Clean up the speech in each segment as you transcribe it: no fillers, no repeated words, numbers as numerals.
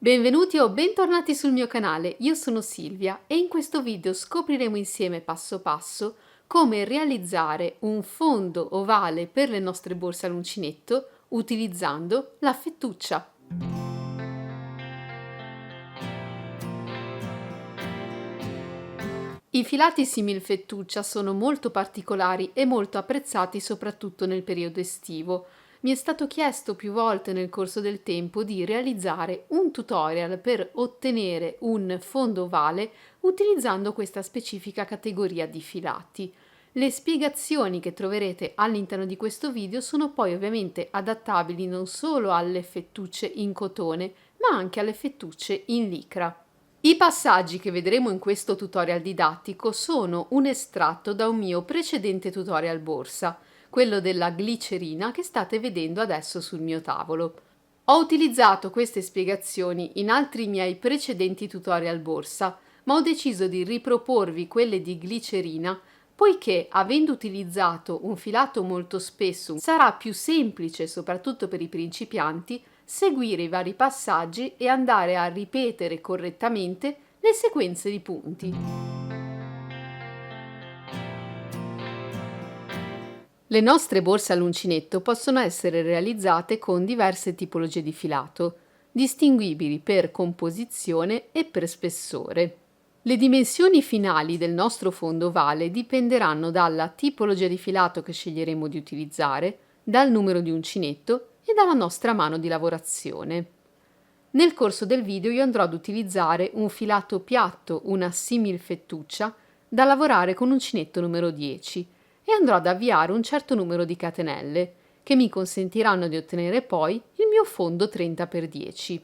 Benvenuti o bentornati sul mio canale, io sono Silvia e in questo video scopriremo insieme passo passo come realizzare un fondo ovale per le nostre borse all'uncinetto utilizzando la fettuccia. I filati simil fettuccia sono molto particolari e molto apprezzati soprattutto nel periodo estivo. Mi è stato chiesto più volte nel corso del tempo di realizzare un tutorial per ottenere un fondo ovale utilizzando questa specifica categoria di filati. Le spiegazioni che troverete all'interno di questo video sono poi ovviamente adattabili non solo alle fettucce in cotone, ma anche alle fettucce in licra. I passaggi che vedremo in questo tutorial didattico sono un estratto da un mio precedente tutorial borsa, quello della glicerina che state vedendo adesso sul mio tavolo. Ho utilizzato queste spiegazioni in altri miei precedenti tutorial borsa, ma ho deciso di riproporvi quelle di glicerina poiché, avendo utilizzato un filato molto spesso, sarà più semplice, soprattutto per i principianti, seguire i vari passaggi e andare a ripetere correttamente le sequenze di punti. Le nostre borse all'uncinetto possono essere realizzate con diverse tipologie di filato, distinguibili per composizione e per spessore. Le dimensioni finali del nostro fondo ovale dipenderanno dalla tipologia di filato che sceglieremo di utilizzare, dal numero di uncinetto e dalla nostra mano di lavorazione. Nel corso del video io andrò ad utilizzare un filato piatto, una simil fettuccia, da lavorare con uncinetto numero 10 e andrò ad avviare un certo numero di catenelle, che mi consentiranno di ottenere poi il mio fondo 30x10.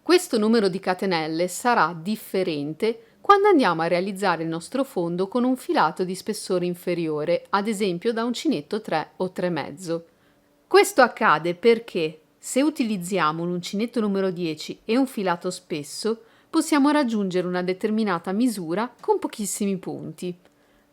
Questo numero di catenelle sarà differente quando andiamo a realizzare il nostro fondo con un filato di spessore inferiore, ad esempio da uncinetto 3 o 3,5. Questo accade perché se utilizziamo un uncinetto numero 10 e un filato spesso, possiamo raggiungere una determinata misura con pochissimi punti.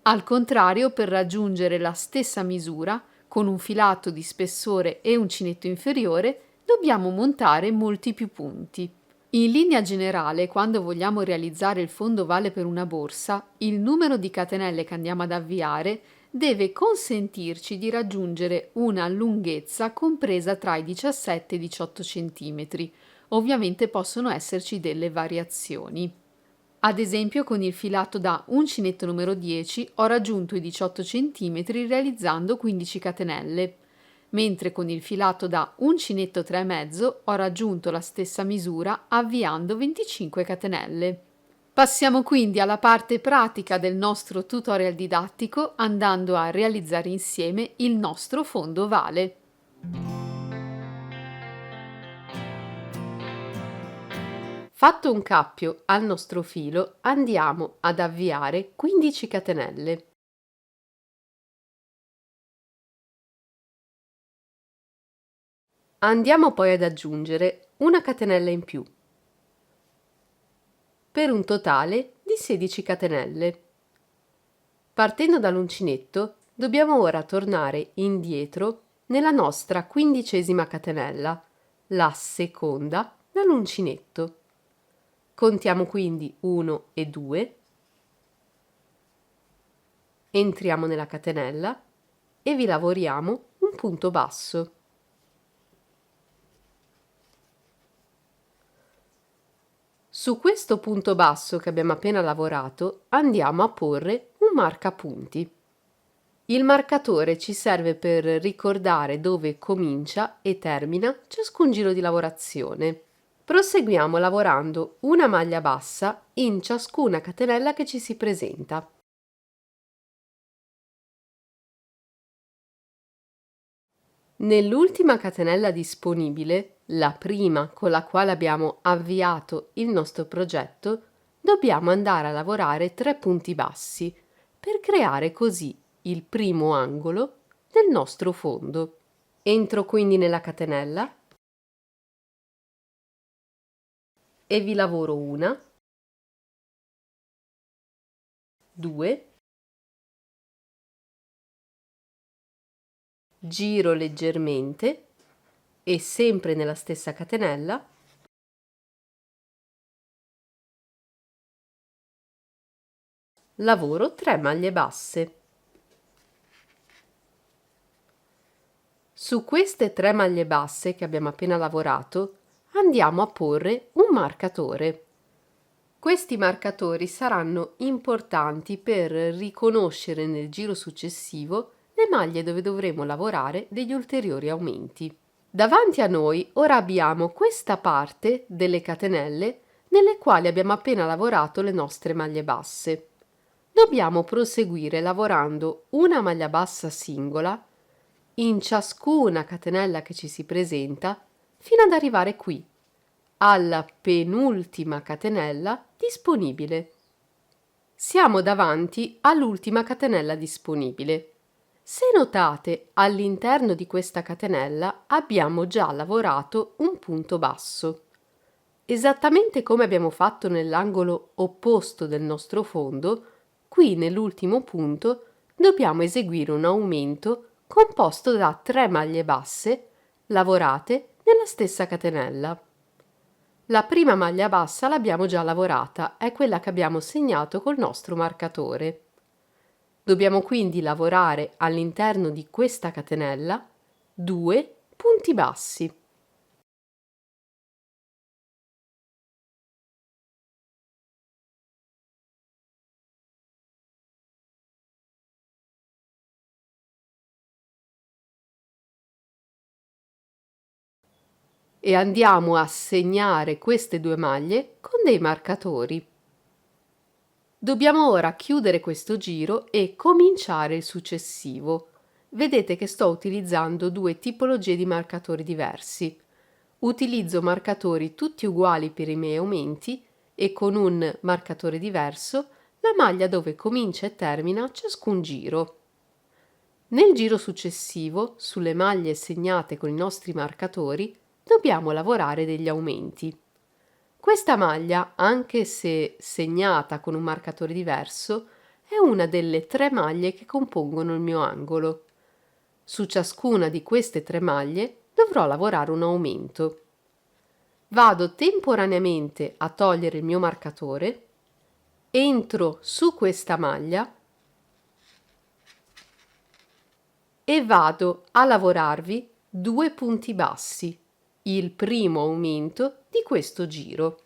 Al contrario, per raggiungere la stessa misura, con un filato di spessore e uncinetto inferiore, dobbiamo montare molti più punti. In linea generale, quando vogliamo realizzare il fondo ovale per una borsa, il numero di catenelle che andiamo ad avviare deve consentirci di raggiungere una lunghezza compresa tra i 17 e i 18 cm. Ovviamente possono esserci delle variazioni. Ad esempio, con il filato da uncinetto numero 10 ho raggiunto i 18 cm realizzando 15 catenelle, mentre con il filato da uncinetto 3,5 ho raggiunto la stessa misura avviando 25 catenelle. Passiamo quindi alla parte pratica del nostro tutorial didattico andando a realizzare insieme il nostro fondo ovale. Fatto un cappio al nostro filo, andiamo ad avviare 15 catenelle. Andiamo poi ad aggiungere una catenella in più, per un totale di 16 catenelle. Partendo dall'uncinetto, dobbiamo ora tornare indietro nella nostra 15ª catenella, la seconda dall'uncinetto. Contiamo quindi 1 e 2, entriamo nella catenella e vi lavoriamo un punto basso. Su questo punto basso che abbiamo appena lavorato andiamo a porre un marcapunti. Il marcatore ci serve per ricordare dove comincia e termina ciascun giro di lavorazione. Proseguiamo lavorando una maglia bassa in ciascuna catenella che ci si presenta. Nell'ultima catenella disponibile, la prima con la quale abbiamo avviato il nostro progetto, dobbiamo andare a lavorare 3 punti bassi per creare così il primo angolo del nostro fondo. Entro quindi nella catenella e vi lavoro 1, 2, giro leggermente e sempre nella stessa catenella lavoro 3 maglie basse. Su queste 3 maglie basse che abbiamo appena lavorato andiamo a porre un marcatore. Questi marcatori saranno importanti per riconoscere nel giro successivo le maglie dove dovremo lavorare degli ulteriori aumenti. Davanti a noi ora abbiamo questa parte delle catenelle nelle quali abbiamo appena lavorato le nostre maglie basse. Dobbiamo proseguire lavorando una maglia bassa singola in ciascuna catenella che ci si presenta fino ad arrivare qui, alla penultima catenella disponibile. Siamo davanti all'ultima catenella disponibile. Se notate, all'interno di questa catenella abbiamo già lavorato un punto basso. Esattamente come abbiamo fatto nell'angolo opposto del nostro fondo, qui nell'ultimo punto dobbiamo eseguire un aumento composto da 3 maglie basse lavorate nella stessa catenella. La prima maglia bassa l'abbiamo già lavorata, è quella che abbiamo segnato col nostro marcatore. Dobbiamo quindi lavorare all'interno di questa catenella 2 punti bassi. E andiamo a segnare queste 2 maglie con dei marcatori. Dobbiamo ora chiudere questo giro e cominciare il successivo. Vedete che sto utilizzando 2 tipologie di marcatori diversi. Utilizzo marcatori tutti uguali per i miei aumenti e con un marcatore diverso la maglia dove comincia e termina ciascun giro. Nel giro successivo, sulle maglie segnate con i nostri marcatori, dobbiamo lavorare degli aumenti. Questa maglia, anche se segnata con un marcatore diverso, è una delle 3 maglie che compongono il mio angolo. Su ciascuna di queste 3 maglie dovrò lavorare un aumento. Vado temporaneamente a togliere il mio marcatore, entro su questa maglia e vado a lavorarvi 2 punti bassi, il primo aumento di questo giro.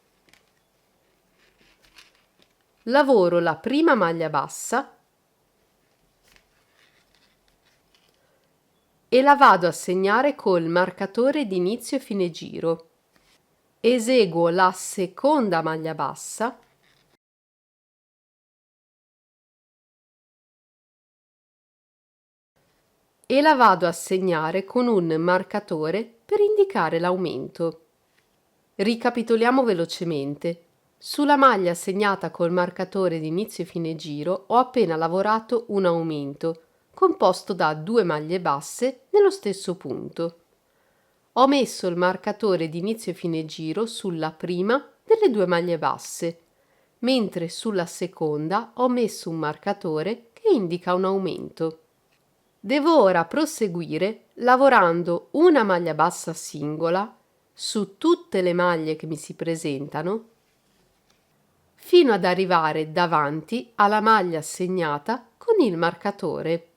Lavoro la prima maglia bassa e la vado a segnare col marcatore di inizio e fine giro. Eseguo la seconda maglia bassa e la vado a segnare con un marcatore per indicare l'aumento. Ricapitoliamo velocemente. Sulla maglia segnata col marcatore di inizio e fine giro ho appena lavorato un aumento, composto da 2 maglie basse nello stesso punto. Ho messo il marcatore di inizio e fine giro sulla prima delle 2 maglie basse, mentre sulla seconda ho messo un marcatore che indica un aumento. Devo ora proseguire lavorando una maglia bassa singola su tutte le maglie che mi si presentano fino ad arrivare davanti alla maglia segnata con il marcatore.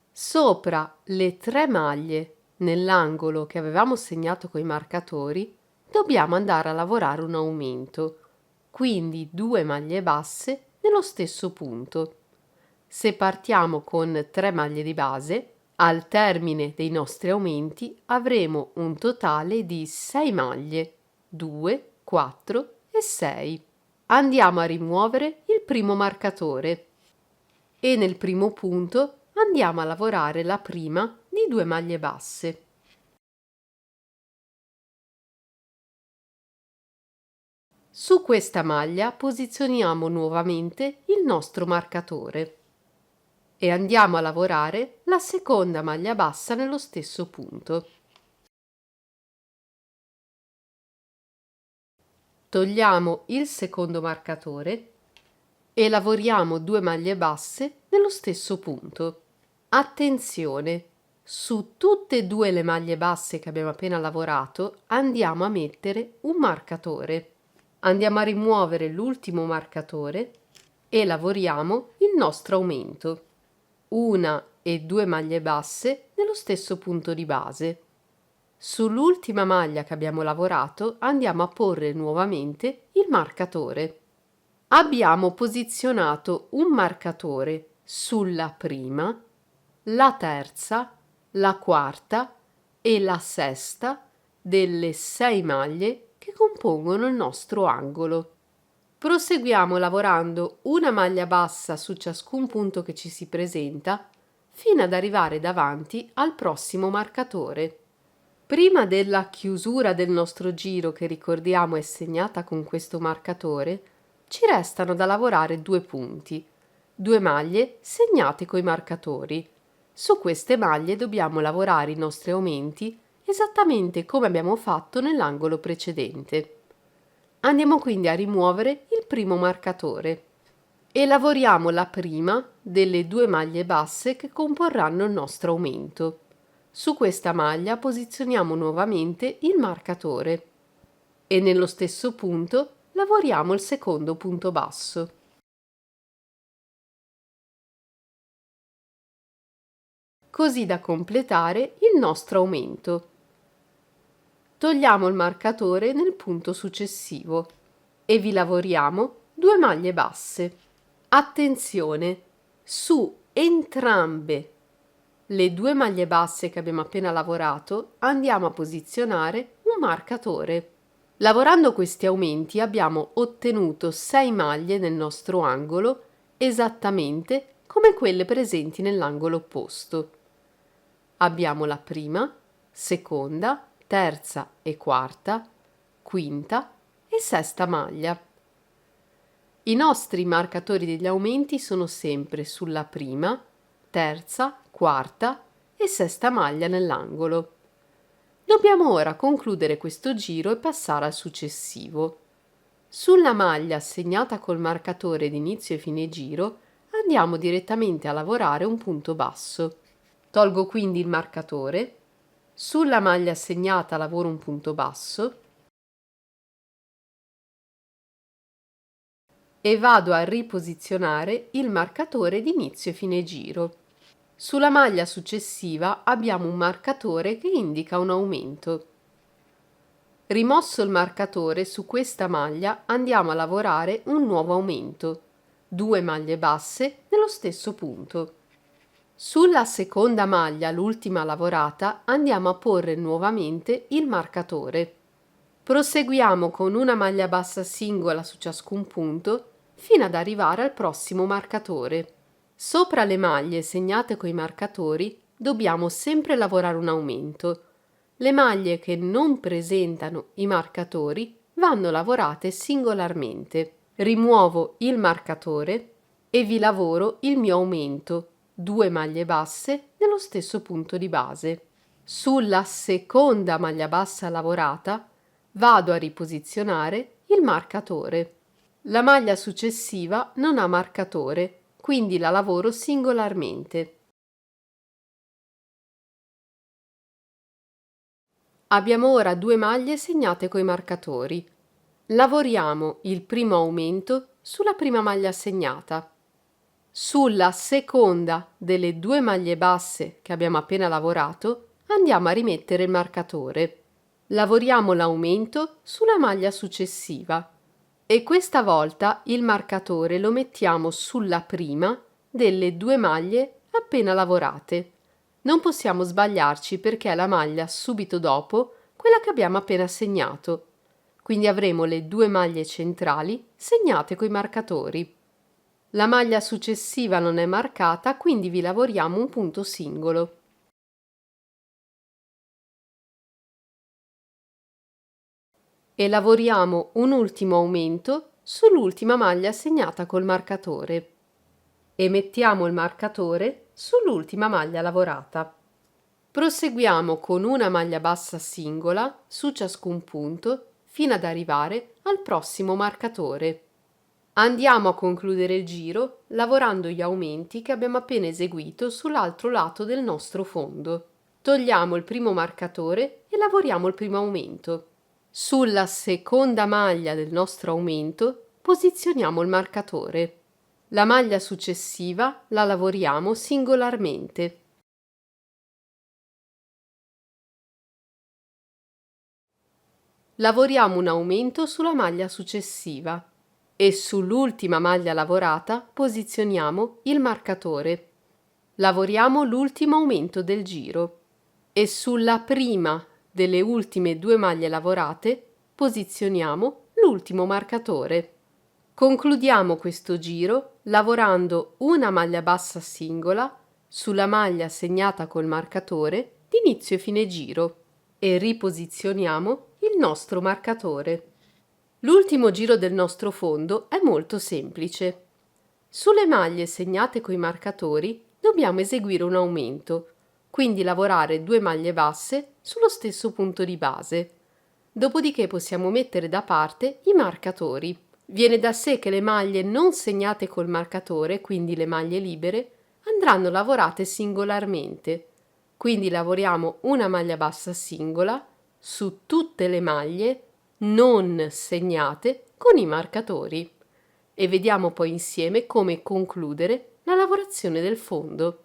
Sopra le 3 maglie nell'angolo che avevamo segnato coi marcatori dobbiamo andare a lavorare un aumento, quindi 2 maglie basse nello stesso punto. Se partiamo con 3 maglie di base, al termine dei nostri aumenti avremo un totale di 6 maglie, 2, 4 e 6. Andiamo a rimuovere il primo marcatore e nel primo punto andiamo a lavorare la prima di 2 maglie basse. Su questa maglia posizioniamo nuovamente il nostro marcatore e andiamo a lavorare la seconda maglia bassa nello stesso punto. Togliamo il secondo marcatore e lavoriamo 2 maglie basse nello stesso punto. Attenzione! Su tutte e 2 le maglie basse che abbiamo appena lavorato andiamo a mettere un marcatore. Andiamo a rimuovere l'ultimo marcatore e lavoriamo il nostro aumento. Una e 2 maglie basse nello stesso punto di base. Sull'ultima maglia che abbiamo lavorato andiamo a porre nuovamente il marcatore. Abbiamo posizionato un marcatore sulla prima, la terza, la quarta e la sesta delle 6 maglie che compongono il nostro angolo. Proseguiamo lavorando una maglia bassa su ciascun punto che ci si presenta fino ad arrivare davanti al prossimo marcatore. Prima della chiusura del nostro giro, che ricordiamo è segnata con questo marcatore, ci restano da lavorare 2 punti, 2 maglie segnate coi marcatori. Su queste maglie dobbiamo lavorare i nostri aumenti esattamente come abbiamo fatto nell'angolo precedente. Andiamo quindi a rimuovere il primo marcatore e lavoriamo la prima delle 2 maglie basse che comporranno il nostro aumento. Su questa maglia posizioniamo nuovamente il marcatore e nello stesso punto lavoriamo il secondo punto basso. Così da completare il nostro aumento. Togliamo il marcatore nel punto successivo e vi lavoriamo 2 maglie basse. Attenzione! Su entrambe le 2 maglie basse che abbiamo appena lavorato andiamo a posizionare un marcatore. Lavorando questi aumenti abbiamo ottenuto 6 maglie nel nostro angolo, esattamente come quelle presenti nell'angolo opposto. Abbiamo la prima, seconda, terza e quarta, quinta e sesta maglia. I nostri marcatori degli aumenti sono sempre sulla prima, terza, quarta e sesta maglia nell'angolo. Dobbiamo ora concludere questo giro e passare al successivo. Sulla maglia segnata col marcatore di inizio e fine giro andiamo direttamente a lavorare un punto basso. Tolgo quindi il marcatore, sulla maglia segnata lavoro un punto basso e vado a riposizionare il marcatore di inizio e fine giro. Sulla maglia successiva abbiamo un marcatore che indica un aumento. Rimosso il marcatore, su questa maglia andiamo a lavorare un nuovo aumento, 2 maglie basse nello stesso punto. Sulla seconda maglia, l'ultima lavorata, andiamo a porre nuovamente il marcatore. Proseguiamo con una maglia bassa singola su ciascun punto fino ad arrivare al prossimo marcatore. Sopra le maglie segnate coi marcatori dobbiamo sempre lavorare un aumento. Le maglie che non presentano i marcatori vanno lavorate singolarmente. Rimuovo il marcatore e vi lavoro il mio aumento, 2 maglie basse nello stesso punto di base. Sulla seconda maglia bassa lavorata vado a riposizionare il marcatore. La maglia successiva non ha marcatore, quindi la lavoro singolarmente. Abbiamo ora 2 maglie segnate coi marcatori. Lavoriamo il primo aumento sulla prima maglia segnata. Sulla seconda delle 2 maglie basse che abbiamo appena lavorato andiamo a rimettere il marcatore. Lavoriamo l'aumento sulla maglia successiva e questa volta il marcatore lo mettiamo sulla prima delle 2 maglie appena lavorate. Non possiamo sbagliarci perché è la maglia subito dopo quella che abbiamo appena segnato. Quindi avremo le 2 maglie centrali segnate coi marcatori. La maglia successiva non è marcata, quindi vi lavoriamo un punto singolo. E lavoriamo un ultimo aumento sull'ultima maglia segnata col marcatore e mettiamo il marcatore sull'ultima maglia lavorata. Proseguiamo con una maglia bassa singola su ciascun punto fino ad arrivare al prossimo marcatore. Andiamo a concludere il giro lavorando gli aumenti che abbiamo appena eseguito sull'altro lato del nostro fondo. Togliamo il primo marcatore e lavoriamo il primo aumento. Sulla seconda maglia del nostro aumento posizioniamo il marcatore. La maglia successiva la lavoriamo singolarmente. Lavoriamo un aumento sulla maglia successiva e sull'ultima maglia lavorata posizioniamo il marcatore. Lavoriamo l'ultimo aumento del giro e sulla prima delle ultime 2 maglie lavorate posizioniamo l'ultimo marcatore. Concludiamo questo giro lavorando una maglia bassa singola sulla maglia segnata col marcatore di inizio e fine giro e riposizioniamo il nostro marcatore. L'ultimo giro del nostro fondo è molto semplice. Sulle maglie segnate coi marcatori dobbiamo eseguire un aumento, quindi lavorare 2 maglie basse sullo stesso punto di base. Dopodiché possiamo mettere da parte i marcatori. Viene da sé che le maglie non segnate col marcatore, quindi le maglie libere, andranno lavorate singolarmente. Quindi lavoriamo una maglia bassa singola su tutte le maglie non segnate con i marcatori e vediamo poi insieme come concludere la lavorazione del fondo.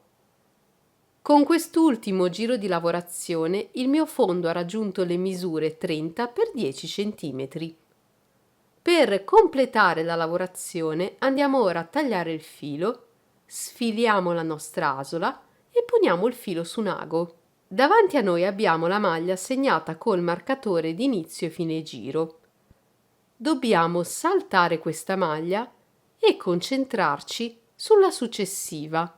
Con quest'ultimo giro di lavorazione il mio fondo ha raggiunto le misure 30 x 10 cm. Per completare la lavorazione andiamo ora a tagliare il filo, sfiliamo la nostra asola e poniamo il filo su un ago. Davanti a noi abbiamo la maglia segnata col marcatore di inizio e fine giro. Dobbiamo saltare questa maglia e concentrarci sulla successiva.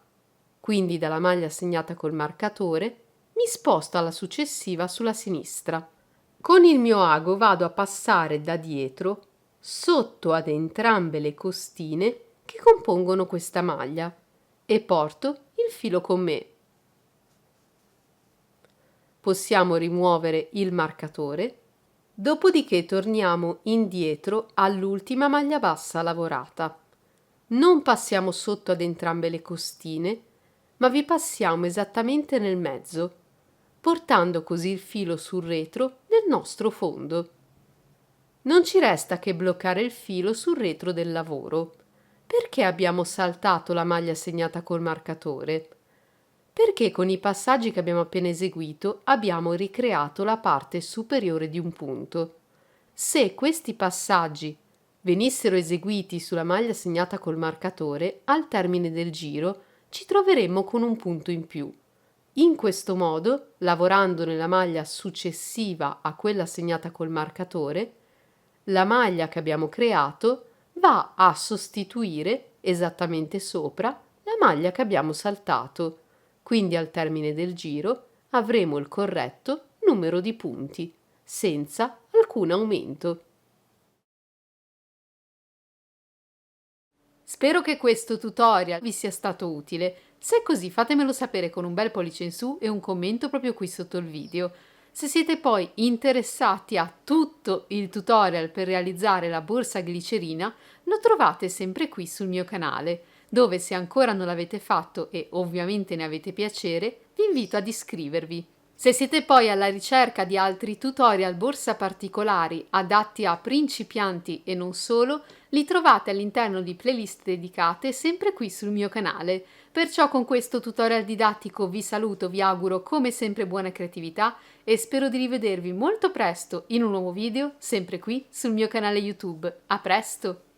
Quindi dalla maglia segnata col marcatore mi sposto alla successiva sulla sinistra. Con il mio ago vado a passare da dietro sotto ad entrambe le costine che compongono questa maglia e porto il filo con me. Possiamo rimuovere il marcatore, dopodiché torniamo indietro all'ultima maglia bassa lavorata. Non passiamo sotto ad entrambe le costine, ma vi passiamo esattamente nel mezzo, portando così il filo sul retro del nostro fondo. Non ci resta che bloccare il filo sul retro del lavoro. Perché abbiamo saltato la maglia segnata col marcatore? Perché con i passaggi che abbiamo appena eseguito abbiamo ricreato la parte superiore di un punto. Se questi passaggi venissero eseguiti sulla maglia segnata col marcatore, al termine del giro ci troveremmo con un punto in più. In questo modo, lavorando nella maglia successiva a quella segnata col marcatore, la maglia che abbiamo creato va a sostituire esattamente sopra la maglia che abbiamo saltato. Quindi al termine del giro avremo il corretto numero di punti, senza alcun aumento. Spero che questo tutorial vi sia stato utile. Se è così fatemelo sapere con un bel pollice in su e un commento proprio qui sotto il video. Se siete poi interessati a tutto il tutorial per realizzare la borsa glicerina, lo trovate sempre qui sul mio canale, dove se ancora non l'avete fatto e ovviamente ne avete piacere, vi invito ad iscrivervi. Se siete poi alla ricerca di altri tutorial borsa particolari adatti a principianti e non solo, li trovate all'interno di playlist dedicate sempre qui sul mio canale. Perciò con questo tutorial didattico vi saluto, vi auguro come sempre buona creatività e spero di rivedervi molto presto in un nuovo video, sempre qui sul mio canale YouTube. A presto!